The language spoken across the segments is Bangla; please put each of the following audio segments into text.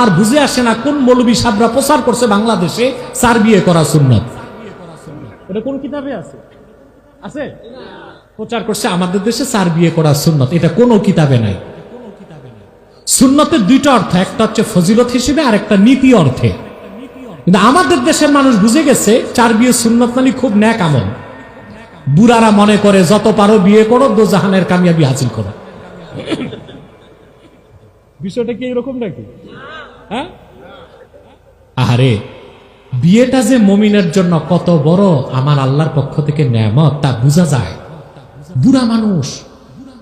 আর বুঝে আসে না কোন মৌলবী সাহেবরা প্রচার করছে বাংলাদেশে চার বিয়ে করা সুন্নত। এটা কোন কিতাবে আছে? আছে? প্রচার করছে আমাদের দেশে চার বিয়ে করা সুন্নত, এটা কোনো কিতাবে নাই। সুন্নতের দুইটা অর্থ, একটা হচ্ছে ফজিলত হিসেবে আর একটা নীতি অর্থে। কিন্তু আমাদের দেশের মানুষ বুঝে গেছে চার বিয়ে সুন্নত মানে খুব ন্যাক আমল। বুড়ারা মনে করে যত পারো বিয়ে করো, দোজাহানের কামিয়াবি হাসিল করো। বিষয়টা কি এরকম নাকি? হ্যাঁ, আরে বিয়েটা যে মুমিনের জন্য কত বড় আমার আল্লাহর পক্ষ থেকে নেয়ামত তা বোঝা যায়। বুড়া মানুষ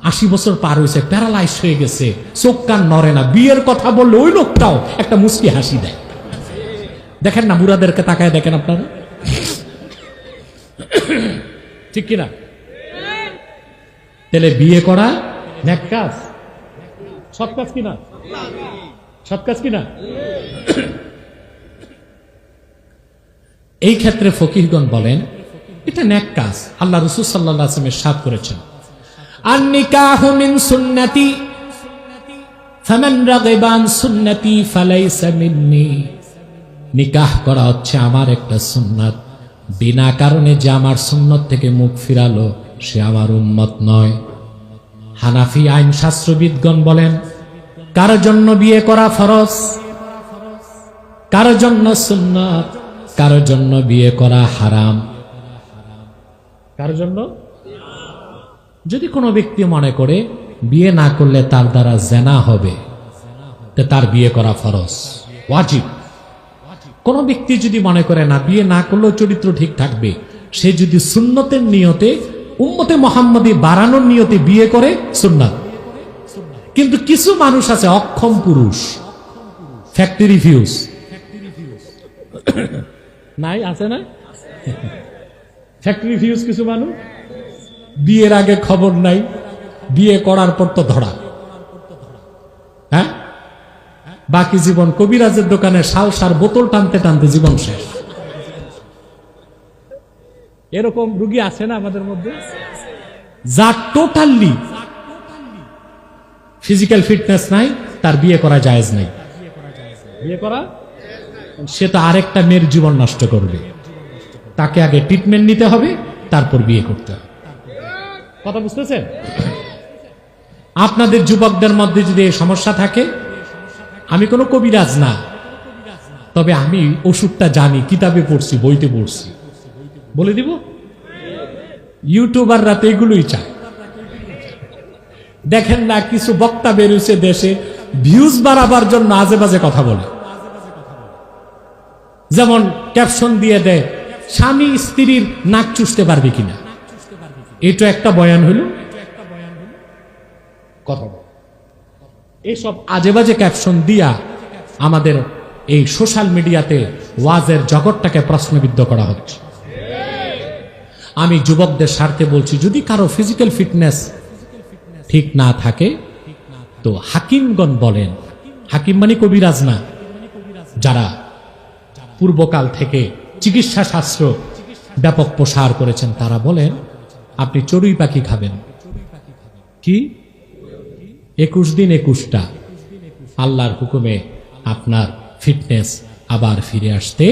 80 বছর পার হয়েছে, প্যারালাইজ হয়ে গেছে, চোখ কান নড়ে না, বিয়ের কথা বললে ওই লোকটাও একটা মুস্কি হাসি দেয়। দেখেন না বুড়াদেরকে তাকায় দেখেন আপনারা, ঠিক কিনা? তাহলে বিয়ে করা নেক কাজ, সৎ কাজ কিনা? সৎ কাজ কিনা? এই ক্ষেত্রে ফকিহগণ বলেন এটা নেক কাজ। আল্লাহ রাসূল সাল্লাল্লাহু আলাইহি ওয়াসাল্লাম ইরশাদ করেছেন, আন নিকাহু মিন সুন্নতি ফামান রাগিবা আন সুন্নতি ফালাইসা মিন্নি। নিকাহ করা হচ্ছে আমার একটা সুন্নাত, বিনা কারণে যে আমার সুন্নত থেকে মুখ ফিরালো সে আমার উম্মত নয়। হানাফি আইন শাস্ত্রবিদগণ বলেন কার জন্য বিয়ে করা ফরজ, কার জন্য সুন্নাত, কার জন্য বিয়ে করা হারাম। কার জন্য? যদি কোনো ব্যক্তি মনে করে বিয়ে না করলে তার দ্বারা জেনা হবে, তার বিয়ে করা ফরজ, ওয়াজিব। কোন ব্যক্তি যদি মনে করে না বিয়ে না করলেও চরিত্র ঠিক থাকবে, সে যদি সুন্নতের নিয়তে উম্মতে মুহাম্মাদি বাড়ানোর নিয়তে বিয়ে করে সুন্নাত। কিন্তু কিছু মানুষ আছে অক্ষম পুরুষ, ফ্যাক্টরি ফিউজ নাই, আছে না? ফ্যাক্টরি ফিউজ কিছু মানুষ, বিয়ের আগে খবর নাই, বিয়ে করার পর তো ধরা। হ্যাঁ, বাকি জীবন কবিরাজের দোকানে সালসার বোতল টানতে টানতে জীবন শেষ। এরকম রুগী আছে না আমাদের মধ্যে, যা টোটালি ফিজিক্যাল ফিটনেস নাই, তার বিয়ে করা জায়েজ নাই। বিয়ে করা, সে তো আরেকটা মেয়ের জীবন নষ্ট করবে। তাকে আগে ট্রিটমেন্ট নিতে হবে, তারপর বিয়ে করতে হবে। কথা বুঝতেছেন? আপনাদের যুবকদের মধ্যে যদি এই সমস্যা থাকে, আমি কোনো কবিরাজ না, তবে আমি ওষুধটা জানি, কিতাবে পড়ছি, বইতে পড়ছি, বলে দিব। ইউটিউবাররা তো এগুলোই চায়। দেখেন না কিছু বক্তা বেরোছে দেশে ভিউজ বাড়াবার জন্য আজে বাজে কথা বলে। যেমন ক্যাপশন দিয়ে দেয় স্বামী স্ত্রীর নাক চুষতে পারবে কিনা, এটা একটা বয়ান হইল কথা। এইসব আজে বাজে ক্যাপশন দিয়া আমাদের এই সোশ্যাল মিডিয়াতে ওয়াজের জগৎটাকে প্রশ্নবিদ্ধ করা হচ্ছে। আমি যুবকদের স্বার্থে বলছি, যদি কারো ফিজিক্যাল ফিটনেস ঠিক না থাকে তো হাকিমগণ বলেন, হাকিম মানে কবিরাজ না, যারা পূর্বকাল থেকে চিকিৎসা শাস্ত্র ব্যাপক প্রসার করেছেন, তারা বলেন আপনি চড়ুই পাখি খাবেন। কি 21 দিন 21টা, আল্লাহর হুকুমে আপনার ফিটনেস আবার ফিরে আসতে